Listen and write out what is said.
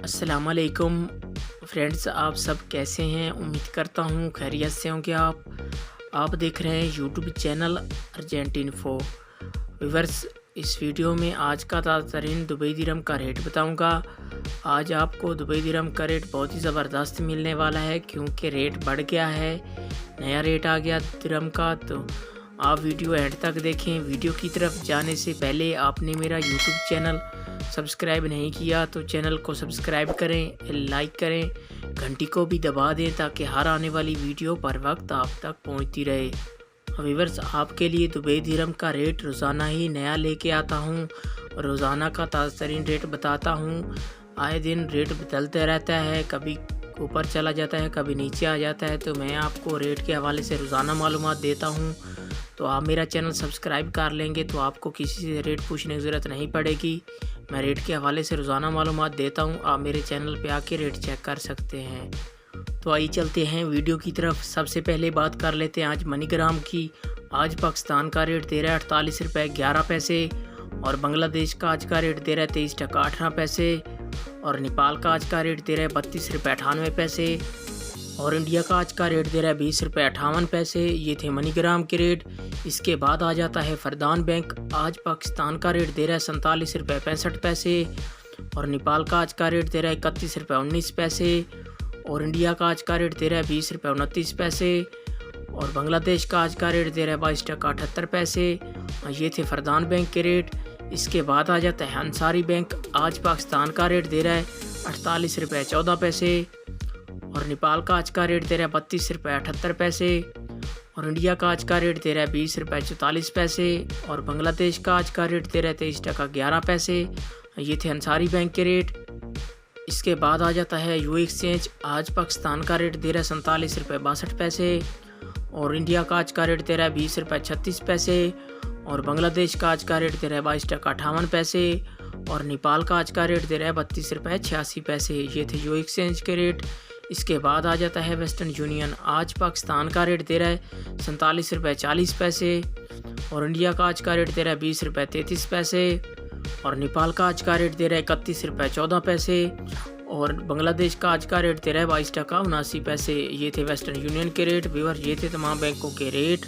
अस्सलामुअलैकुम फ्रेंड्स, आप सब कैसे हैं? उम्मीद करता हूँ खैरियत से होंगे। आप देख रहे हैं यूट्यूब चैनल अर्जेंटिनफो। व्यूअर्स, इस वीडियो में आज का ताज़ा तरीन दुबई दिरहम का रेट बताऊंगा। आज आपको दुबई दिरहम का रेट बहुत ही ज़बरदस्त मिलने वाला है क्योंकि रेट बढ़ गया है, नया रेट आ गया दिरहम का। तो आप वीडियो एंड तक देखें। वीडियो की तरफ जाने से पहले आपने मेरा यूट्यूब चैनल सब्सक्राइब नहीं किया तो चैनल को सब्सक्राइब करें, लाइक करें, घंटी को भी दबा दें ताकि हर आने वाली वीडियो पर वक्त आप तक पहुंचती रहे। व्यूअर्स, आपके लिए दुबई दिरहम का रेट रोज़ाना ही नया लेके आता हूं, रोज़ाना का ताज़ा तरीन रेट बताता हूं। आए दिन रेट बदलते रहता है, कभी ऊपर चला जाता है, कभी नीचे आ जाता है। तो मैं आपको रेट के हवाले से रोज़ाना मालूमात देता हूं। तो आप मेरा चैनल सब्सक्राइब कर लेंगे तो आपको किसी से रेट पूछने की ज़रूरत नहीं पड़ेगी। मैं रेट के हवाले से रोज़ाना मालूमात देता हूं, आप मेरे चैनल पे आके रेट चेक कर सकते हैं। तो आइए चलते हैं वीडियो की तरफ। सबसे पहले बात कर लेते हैं आज मनीग्राम की। आज पाकिस्तान का रेट दे रहा है 48 रुपये 11 पैसे, और बांग्लादेश का आज का रेट दे रहा है 23 टका 18 पैसे, और नेपाल का आज का रेट दे रहा है 32 रुपये 98 पैसे, और इंडिया का आज का रेट दे रहा है 20 रुपये 58 पैसे। ये थे मनीग्राम के रेट। इसके बाद आ जाता है फरदान बैंक। आज पाकिस्तान का रेट दे रहा है 47 रुपये 65 पैसे, और नेपाल का आज का रेट दे रहा है 31 रुपये 19 पैसे, और इंडिया का आज का रेट दे रहा है 20 रुपये 29 पैसे, और बांग्लादेश का आज का रेट दे रहा है 22 टका 78 पैसे। ये थे फरदान बैंक के रेट। इसके बाद आ जाता है अंसारी बैंक। आज पाकिस्तान का रेट दे रहा है 48 रुपये 14 पैसे, और नेपाल का आज का रेट दे रहा है 32 रुपये 78 पैसे, और इंडिया का आज का रेट दे रहा है 20 रुपये 44 पैसे, और बांग्लादेश का आज का रेट दे रहा है 23 टका 11 पैसे। ये थे अंसारी बैंक के रेट। इसके बाद आ जाता है यू एक्सचेंज। आज पाकिस्तान का रेट दे रहा है 47 रुपये 62 पैसे, और इंडिया का आज का रेट दे रहा है 20 रुपये 36 पैसे, और बांग्लादेश का आज का रेट दे रहा है 22 टका 58 पैसे, और नेपाल का आज का रेट दे रहा है 32 रुपये 86 पैसे। ये थे यू एक्सचेंज के रेट। इसके बाद आ जाता है वेस्टर्न यूनियन। आज पाकिस्तान का रेट दे रहा है 47 रुपये 40 पैसे, और इंडिया का आज का रेट दे रहा है 20 रुपये 33 पैसे, और नेपाल का आज का रेट दे रहा है 31 रुपये 14 पैसे, और बांग्लादेश का आज का रेट दे रहा है 22 टका 79 पैसे। ये थे वेस्टर्न यूनियन के रेट। व्यूअर, ये थे तमाम बैंकों के रेट।